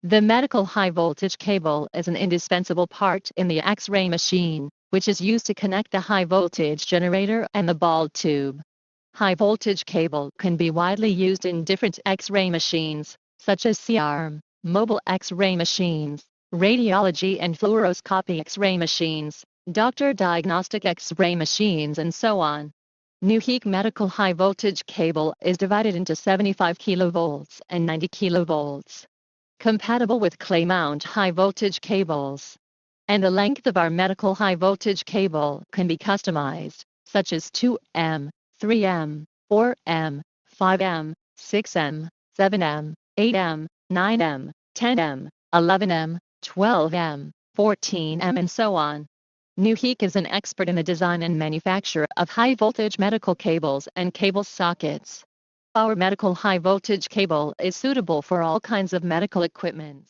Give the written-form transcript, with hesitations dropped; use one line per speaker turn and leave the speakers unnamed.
The medical high-voltage cable is an indispensable part in the X-ray machine, which is used to connect the high-voltage generator and the ball tube. High-voltage cable can be widely used in different X-ray machines, such as C-arm, mobile X-ray machines, radiology and fluoroscopy X-ray machines, doctor diagnostic X-ray machines, and so on. NuHeek medical high-voltage cable is divided into 75 kV and 90 kV. Compatible with clay mount high voltage cables. And the length of our medical high voltage cable can be customized, such as 2M, 3M, 4M, 5M, 6M, 7M, 8M, 9M, 10M, 11M, 12M, 14M, and so on. NuHeek is an expert in the design and manufacture of high voltage medical cables and cable sockets. Our medical high voltage cable is suitable for all kinds of medical equipment.